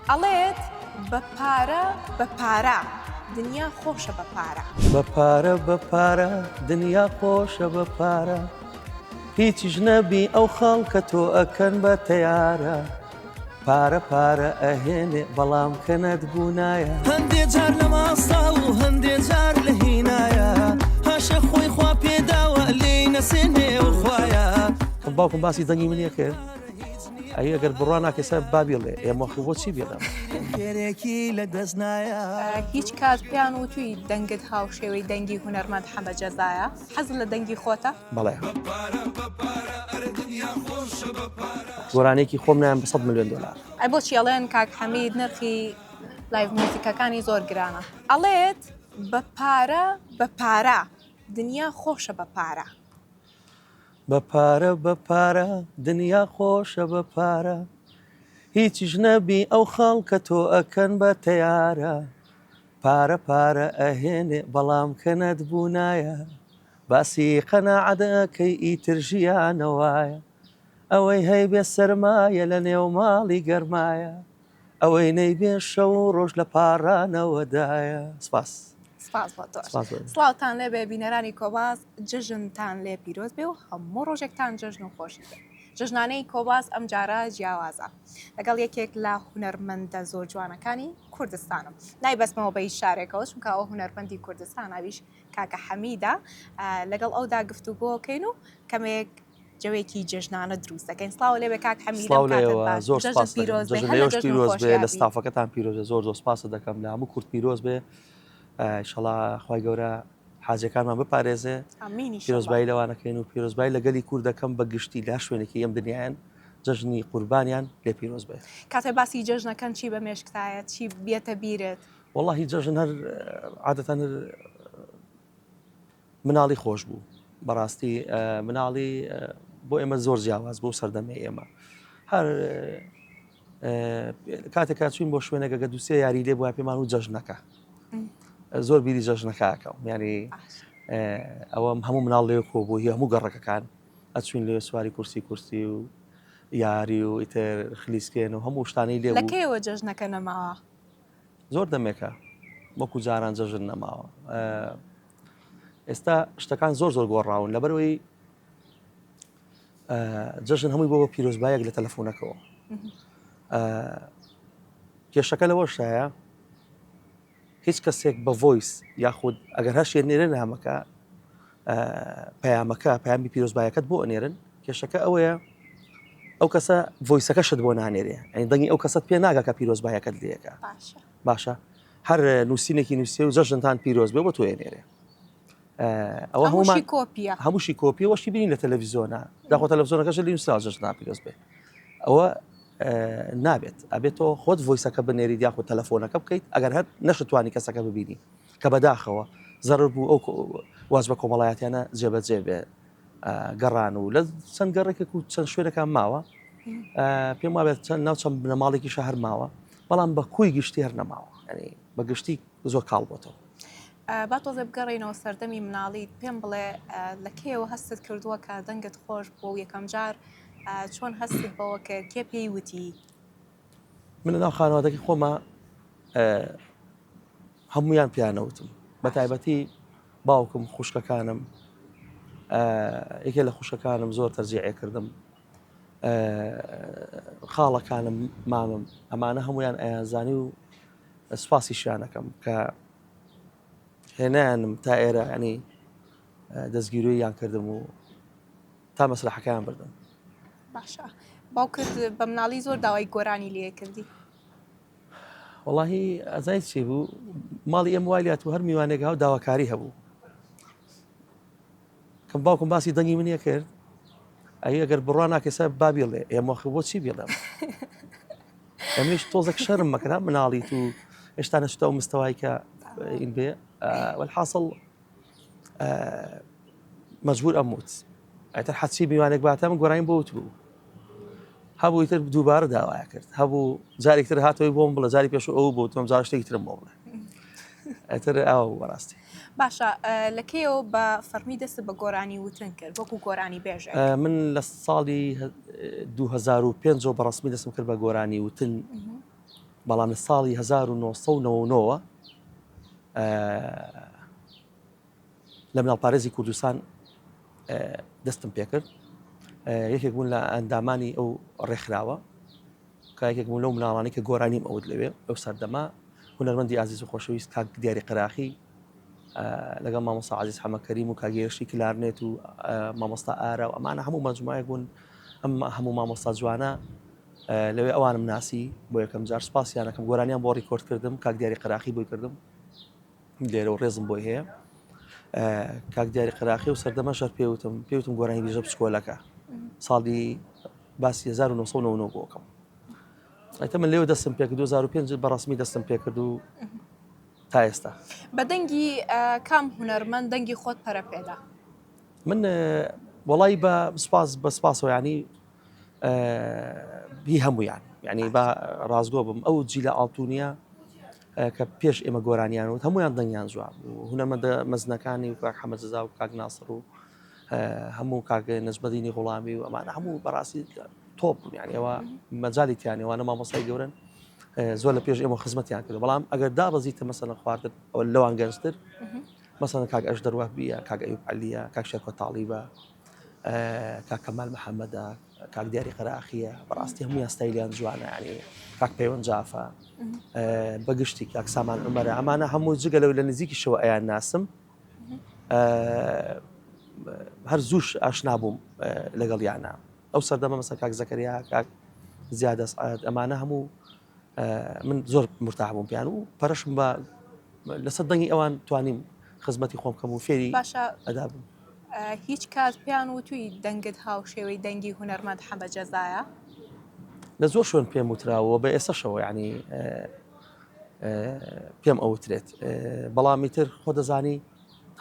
ئەڵێت بە پارە دنیا خۆشە بە پارە. بە پارە دنیا خۆشە بە پارە، هیچیش نەبی ئەو خەڵکە تۆ ئەکەن بە تەیارە، پارە ئەهێنێ بەڵام کەنەت بوونایە، هەندێ جار لە ماستا و هەندێ جار لە هینایە، هەشە خۆی خوا پێداوە لێی نەسێنێ و خوایە. باوکم باسی دەنگی منیە کرد، ئەی ئەگەر بڕوا ناکەسە بابیڵێ ئێمە بۆ چی بێڵم خێرێکی لە دەست نایە. هیچ کات پێیان وتووی دەنگت هاوشێوەی دەنگی هونەرمەند حەمە جەزایە؟ حەز لە دەنگی خۆتە؟ بەڵێ گۆرانێکی خۆم نایان بە 100 ملیۆن دلار. ئەی بۆچی ئەڵێن کاک حەمید نرخی لایڤ موزیکەکانی زۆر گرانە؟ ئەڵێت بە پارە دنیا خۆشە بە پارە. بە پارە دنیا خۆشە بە پارە، هیچیش نەبی ئەو خەڵکە تۆ ئەکەن بە تەیارە، پارە ئەهێنێ بەڵام کەنەت بوونایە، باسی قەناعەتەکەی ئیتر ژیانەوایە، ئەوەی هەیبێ سەرمایە لە نێو ماڵی گەرمایە، ئەوەی نەیبێ شەو ڕۆژ لە پارانەوەدایە. سپاس. سپاس بۆ تۆش. سڵاوتان لێ بێ بینەرانی کۆباس، جژنتان لێ پیرۆز بێ و هەموو ڕۆژێکتان جژن و خۆشی بێ. جژنانەی کۆباس ئەم جارە جیاوازە لەگەڵ یەکێک لە هونەرمەندە زۆر جوانەکانی کوردستانم. نایبەستمەوە بە هیچ شارێکەوە چونکە ئەوە هونەرمەندی کوردستان ئاویش کاکە حەمیدە، لەگەڵ ئەودا گفتوگۆکەین و کەمێک جەوێکی جژنانە دروست دەکەین. سڵاو لێ بێ کاک حەمید. زۆر سپاس پیرۆز بێ لە ستافەکەتان پیرۆزە، زۆر سپاسە دەکەم لە هەموو کورد پیرۆز بێ. ئینشەڵا خوای گەورە حاجەکانمان بپارێزێ، پیرۆزبایی لەوانەکەین و پیرۆزبایی لەگەلی کوردەکەم بە گشتی لا شوێنێکی ئەم دنیایان جژنی قوربانیان لێ پیرۆز بێ. کاتێ باسی جژنەکەن چی بە مێشکتایە، چی بێتە بیرێت؟ وەڵڵاهی جژن هەر عادەتەن مناڵی خۆش بوو، بەڕاستی مناڵی بۆ ئێمە زۆر جیاواز بوو سەردەمێ ئێمە. هەر کاتێکا چوین بۆ شوێنەکە دووسێ یاری لێ بووە پێمان و جژنەکە زۆر بیری جژنەکەکەم، ینی ئەوەم هەموو مناڵ لێ کۆبوو هی هەموو گەڕەکەکان ئەچوین لێ سواری کورسی و یاری و ئیتر خلیسکێن و هەموو شتانی لێ. لە کێوە جژنەکە نەماوە؟ زۆر دەمێکە وەکو جاران جژن نەماوە. ئێستا شتەکان زۆر گۆڕاون لەبەرەوەی جژن هەمووی بۆ پیرۆزبایەک لە تەلەفۆنەکەەوە. کێشەکە لەوە شایە هیچ کەسێک بە ڤۆیس یاخود ئەگەر هەر شێنێرە نامەکە پەیامەکە پەیامی پیرۆزبایەکەت بۆ ئەنێرن، کێشەکە ئەوەیە ئەو کەسە ڤۆیسەکەشت بۆ نانێرێ، ئەنی دەنگی ئەو کەسەت پێ ناگە کە پیرۆزبایەکەت لێەکە. باشە هەر نووسینێکی نووسێ و جەژنتان پیرۆز بێ بۆ تۆ ئێنێرێ. ئەوە هەمووشی کۆپیە وەشی بینین لە تەلەڤیزۆنە داخۆ تەلەڤیزۆنەکەش لە نووسرا جەژن پیرۆز بێ. ئەوە نابێت ئەبێت تۆ خۆت ڤۆیسەکە بنێری یاخود تەلەفۆنەکە بکەیت ئەگەر هەر نەشتوانی کەسەکە ببینی کە بەداخەوە زەرر بوو ئەو واز بە کۆمەڵایەتیانە جێبەجێ بێ گەڕان و لە چەند گەڕێکێک و چەند شوێنەکان ماوە پێم وابێت چەند ناو چەند بنەماڵێکی شەهر ماوە بەڵام بە کوی گشتی هەر نەماوە، ینی بە گشتی زۆر کاڵ بۆتەوە. با تۆزە بگەڕێنەوە سەردەمی مناڵیت، پێم بڵێ لە کێوە هەستت کردووە کە دەنگت خۆش بۆ و یەکەم جار چۆن هەستت بەوە کە کێ پێی وتی؟ من لەناو خانەوادەکەی خۆمە هەمویان پیانەوتم، بە تایبەتی باوکم خوشکەکانم یەکێ لە خوشەکانم زۆر تەرجیعێ کردم، خاڵەکانم مامم ئەمانە هەمویان ئەیانزانی و سوپاسیشیانەکەم کە هێنانم تا ئێرە ینی دەستگیروییان کردم و تا مەسرحەکەیان بردم. باشە باوکت بە مناڵی زۆر داوای گۆرانی لێ کردی؟ وەڵاهی ئەزای چی بوو ماڵی ئێمە وای لات و هەر میوانێک هاو داواکاری هەبوو، کەم باوکم باسی دەنگی منیە کرد، ئەی ئەگەر بڕوا ناکەسە بابیڵێ ئێمە بۆ چی بێڵم ئەمێش تۆزێک شەرم مەکرا مناڵیت و هێشتا نەچتە و مستەوای کە این بێ والحاصل مەجبور ئەموت ئەتر حەچی میوانێک باتە من گۆڕین بۆ وت بوو هەبوو ئیتر دووبارە داوایە کرد، هەبوو جارێکتر هاتەوەی بۆم بڵە جاری پێش ئەو بۆ تۆم جار شتێکی ترم بۆ بڵێ ئەتر ئەوە بوو بەڕاستی. باشە لە کێوە بە فەرمی دەست بە گۆرانی وتن کرد وەکو گۆرانی بێژێک؟ من لە ساڵی 2005 بەڕسمی دەستم کرد بە گۆرانی وتن بەڵام لە ساڵی 1990 لە مناڵپارێزی کوردستان دەستم پێ کرد یەکێک بوون لە ئەندامانی ئەو ڕێکخراوە کە یەکێک بوون لەو مناڵانی کە گۆرانیم ئەوت لەوێ ئەو سەردەما هونەرمەندی عزیز و خۆشەویست کاک دیاری قراخی لەگەڵ مامۆستا عزیز حەمەکەریم و کاگێرشی کلارنێت و مامۆستا ئارا و ئەمانە هەموو مەجموعەیەک بوون ئەم هەموو مامۆستا جوانە لەوێ ئەوانم ناسی بۆ یەکەم جار سپاسیانەکەم گۆرانیان بۆ ڕیکۆرد کردم کاک دیاری قراخی بۆی کردم لێرە و ڕێزم بۆی هەیە کاک دیاری قراخی و سەردەمە شەر پێوتم گۆرانی بیژە پسکۆلەکە ساڵی باسی 1990 بۆکەم ئەیتە من لێوە دەستم پێ کرد 2005 بەڕاسمی دەستم پێ کرد و تا ئێستا بە دەنگی کام هونەرمەند دەنگی خۆت پەرە پێدا من وڵی بە سپاسەوە ینی هی هەموویان یعنی بە ڕازگۆ بم ئەو جی لە ئاڵتونیە کە پێش ئێمە گۆرانیانەوە هەمویان دەنگیان جواب و هونەرمەندە مەزنەکانی و کاک حەمەد زەزا و کاک ناسر و هەموو کاک نەجمەدینی غوڵامی و ئەمانە هەموو بەڕاستی تۆپ بوون یعنی ئەوە مەجالی تیانێوانە مامۆستای گەورن زۆر لە پێش ئێمە خزمەتیان کرد بەڵام ئەگەر دابەزیتە مەسەلەن خواردن ئەو لەوان گەنجتر مەسەلەن کاک ئەش دەروە بیە کاک ئەیوب عەلیە کاک شێرکۆ تاڵیبە کاک کەمال محەممەدە کاک دیاری قەراخیە بەڕاستی هەموویان ستایلیان جوانە ینی کاک پەیوەند جافە بەگشتی کاک سامان عومەرە ئەمانە هەموو جگە لەو لە نزیکی شەوە ئەیان ناسم هەر زووش ئاشنا بووم لەگەڵیانە ئەو سەردەمە مەسەن کاک زەکەریا کاک زیادە سعاد ئەمانە هەموو من زۆر مرتاح بووم پیان و پەرشم بە لەسەر دەنگی ئەوان توانیم خزمەتی خۆم کەم و فێری ئەدا بووم هیچ کات پیان و توی دەنگت هاو شێوەی دەنگی هونەرمەند حەمە جەزایە لە زۆر شوێن پێم وتراوە بە ئێستاشەوە ینی پێم ئەوترێت بەڵامی تر خۆ دەزانی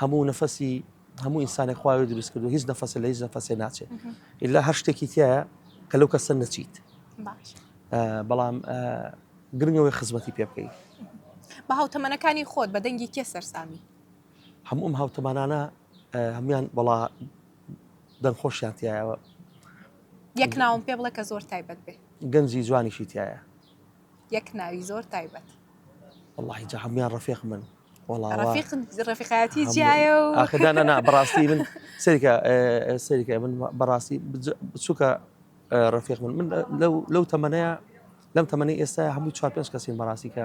هەموو نەفەسی هەموو ئینسانی خواوی دروست کردو هیچ نەفەسە لە هیچ نەفەسێ ناچێت ئیلا هەر شتێکی تایە کە لەو کەسە نەچیت بەڵام گرنگەوەی خزمەتی پێ بکەیت بە هاوتەمەنەکانی خۆت بە دەنگی کێ سەرسامی هەموو ئەم هاوتەمانانە هەمویان بەڵا دەنگخۆشیان تایەوە یەک ناوم پێ بڵێ کە زۆر تایبەت بێ گەنجی جوانیشی تایە یەک ناوی زۆر تایبەت والله جا هەمویان ڕەفیق من ڕەفیقایەتی جیایە و ئاخدانە بەڕاستی من سەریکە من بەڕاستی بچووکە ڕەفیق من لەو تەمەنەیە لەم تەمەنەی ئێستا هەموو 4-5 کەسین بەڕاستی کە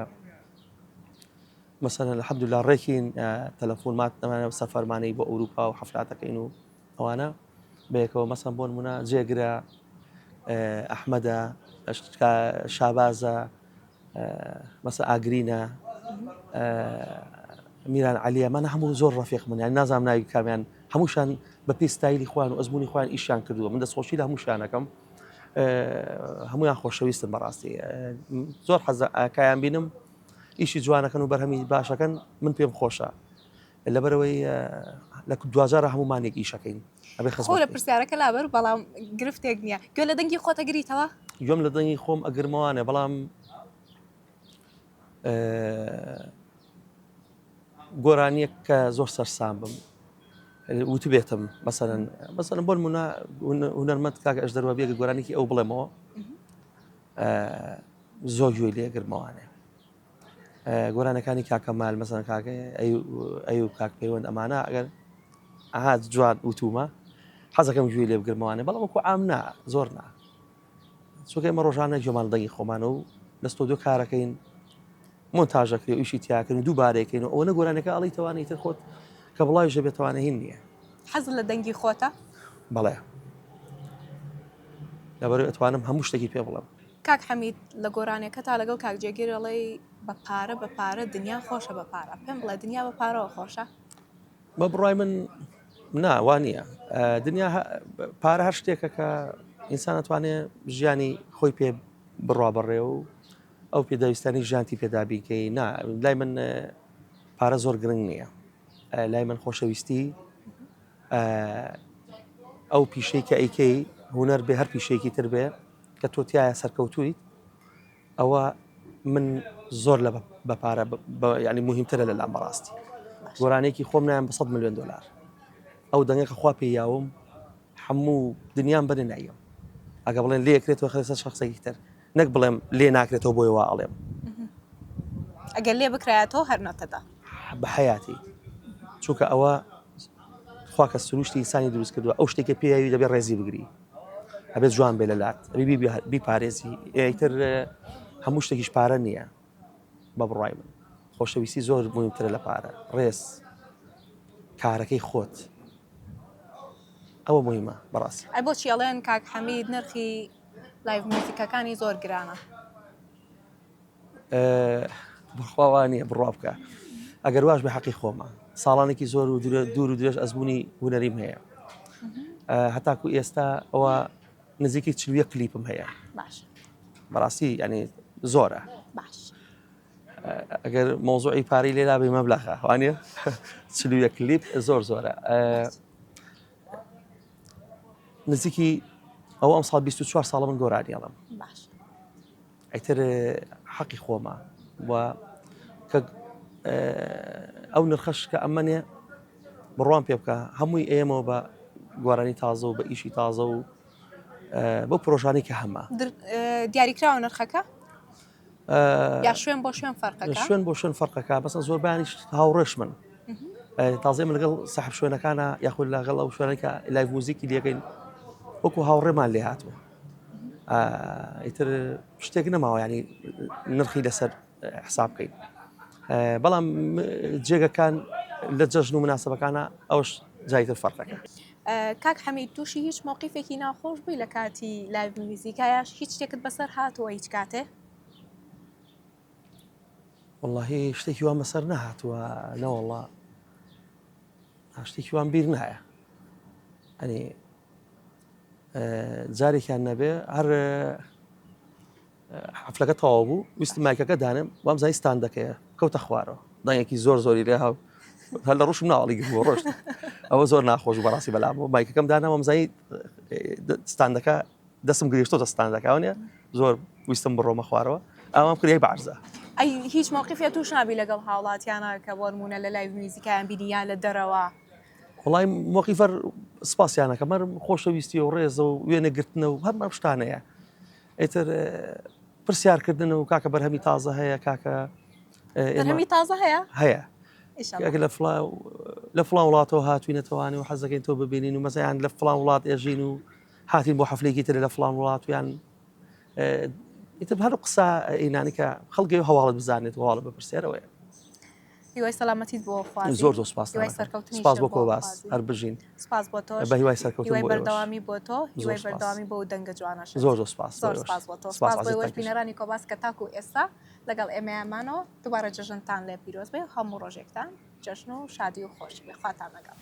مەسەلەن الحەمدولله ڕێکین تەلەفۆنمات ئەمانە سەفەرمانەی بۆ ئەوروپا و حەفلاتەکەین و ئەوانە بەیەکەوە مەسەن بۆ نمونە جێگرە ئەحمەدە شابازە مەسە ئاگرینە میران عەلیەمانە هەموو زۆر ڕەفیق من یان نازانم ناوی کامیان هەمووشان بە پێی ستایلی خوان و ئەزمموی خوان ئیشیان کردووە من دەستخۆشی لە هەمووشانەکەم هەمویان خۆشەویستن بەڕاستی زۆر حەزەکایان بینم ئیشی جوانەکەن و بەرهەمی باشەکەن من پێم خۆشە لەبەرەوەی لە دوجارە هەمومانێک ئیشەکەین خۆ لە پرسیارەکە لابەر بەڵام گرفتێک نییە گوێ لە دەنگی خۆتە گریتەوە گوێم لە دەنگی خۆم ئەگرمەوانێ بەڵام گۆرانیەک کە زۆر سەرسام بم وتو بێتم مەسەلەن بۆ نمونە هونەرمەند کاکە ئەش دەروە بێگە گۆرانێکی ئەو بڵێمەوە زۆر گوێی لێ گرمەوانێ گۆرانەکانی کاکەمال مەسەلەن کاکە ئەیوب کاک پەیوەند ئەمانە ئەگەر ئاهات جوان وتومە حەزەکەم گوێی لێ بگرمەوانێ بەڵام وەکو عام نا زۆر نا چونکە ئێمە ڕۆژانە گوێمان دەنگی خۆمانە و لە ستۆدیۆ کارەکەین مۆنتاژەکەی و ئیشی تیاکەین و دووبارێکەکەین و ئەوە گۆرانەکە ئەڵی توانێت تر خۆت کە بڵاوی ژە بێتوانە هین نییە حەز لە دەنگی خۆتە بەڵێ لەبەرەوەی ئەتوانم هەموو شتێکی پێ بڵێم کاک حەمید لە گۆرانەکە تا لەگەڵ کاک جێگیر ئەڵێ بە پارە دنیا خۆشە بە پارە پێم بڵێ دنیا بە پارەوە خۆشە بە بڕای من ناوان نییە دنیا پارە هەر شتێکە کە ئینسان ئەتوانێت ژیانی خۆی پێ بڕوا بەڕێ و ئەو پێداویستانی ژیانتی پێدابیکەی نا لای من پارە زۆر گرنگ نییە لای من خۆشەویستی ئەو پیشەی کە ئەیکەی هونەر بێ هەر پیشەیەکی تر بێ کە تۆتیایە سەرکەوتویت ئەوە من زۆر لە بە پارە ینی مهمترە لە لام بەڕاستی گۆرانێکی خۆم نایان بە 100 ملیۆن دلار ئەو دەنگێکە خوا پێی یاوم هەموو دنیام بەرێ نایەم ئەگە بڵێن لێکرێتەوە خەسە شخصێکی تر نەک بڵێم لێ ناکرێتەوە بۆی وا ئەڵێم ئەگەر لێ بکرایەتەوە هەر نەتەدا بە حیاتی چونکە ئەوە خوا کە سروشتی ئینسانی دروست کردووە ئەو شتێکە پێیاوی دەبێت ڕێزی بگری ئەبێت جوان بێ لە لات بیپارێزی ئیتر هەموو شتێکیش پارە نییە بە بڕای من خۆشەویستی زۆر مهمترە لە پارە ڕێز کارەکەی خۆت ئەوە مهمە بەڕاستی ئەی بۆچی ئەڵێن کاک حەمید نرخی لایڤ میوزیکەکانی زۆر گرانە بڕخواوانە بڕوا بکە ئەگەر واش بە حەقی خۆمە ساڵانێکی زۆر و دوور و درێژ ئەزبوونی هونەریم هەیە هەتاکو ئێستا ئەوە نزیکی 40 کلیپم هەیە باش بەڕاستی ینی زۆرە باش ئەگەر مۆزوعی پارەی لێلا بێ مەبلەخە وانە 40 کلیپ زۆرە نزیکی ئەو ئەم ساڵ 24 ساڵە من گۆرانیڵم باش ئەیتر حەقی خۆمە و کە ئەو نرخەش کە ئەمەنێ بڕوان پێ بکە هەمووی ئێمەوە بە گۆرانی تازە و بە ئیشی تازە و بۆ پرۆژانی کە هەمە دیاریکراوە نرخەکە یا شوێن بۆ شوێن فەرقەکە شوێن بۆ شوێن فەرقەکە بەسە زۆر بانیش هاوڕێش من تازێمە لەگەڵ ساحب شوێنەکانە یاخود لەگەڵ ئەو شوێنەکە لایڤ موزیکی دیەکەین وەکو هاوڕێمان لێ هاتووە ئیتر شتێک نەماوە ینی نرخی لەسەر حساب بکەین بەڵام جێگەکان لە جەژن و مناسبەکانە ئەوش جایتر فەرقەکە کاک حەمید تووشی هیچ مووقیفێکی ناخۆش بووی لە کاتی لایڤ میوزیکایش هیچ شتێکت بەسەر هاتووە هیچ کاتێ واللهی شتێکی وان بەسەر نەهاتووە نەوەڵڵا شتێکی وان بیر نایە ئەنی جارێکیان نەبێ هەر حەفلەکە تەواو بوو ویستم مایکەکە دانم وام زانی ستاندەکەیە کەوتە خوارەوە دانیەکی زۆری لێ هاو هەر لە ڕوشم ناوەڵی بۆ ڕۆشت ئەوە زۆر ناخۆش بەڕاستی بەلام بۆ مایکەکەم دانەوەم زانی ستاندەکە دەستم گرێشتۆتە ستاندەکەونێ زۆر ویستم بڕۆمە خوارەوە ئەوام کردی بەعرزە ئەی هیچ مووقیفێ توش نابی لەگەڵ هاوڵاتیانە کە بۆ نمونە لە لایڤ میوزیکایان بینیان لە دەرەوە وڵای موقیفەر سپاسیانەکە مەر خۆشەویستی و ڕێزە و وێنەگرتنە و هەرمە شتانەیە ئیتر پرسیارکردن و کاکە بەرهەمی تازە هەیە کاکە بەرهەمی تازە هەیە لە فڵان وڵاتەوە هاتوینەتەوانی و حەزەکەین تۆ ببینین و مەزەیان لە فڵان وڵات ئێژین و هاتین بۆ حەفلێکی تر لە فڵان وڵاتویان ئیتر هەر قسە ئینانی کە خەڵکی هەواڵت بزانێت هەواڵە بپرسێرەوەیە هیوای سەلامەتیت بۆ خوازی زۆر سپاس سپاس بۆ کۆباس هەر بژین سپاس بۆ تۆ بە هیوای سەرکەوتن هیوای بەردەوامی بۆ تۆ هیوای بەردەوامی بۆ دەنگە جوانەش زۆر سپاس سپاس بۆ تۆ سپاس بۆ ئێوەش بینەرانی کۆباس کە تاکو ئێستا لەگەڵ ئێمەیانمانەوە دووبارە جەژنتان لێ پیرۆز بێ هەموو ڕۆژێکتان جەژن و شادی و خۆشی بێ خواتان لەگەڵ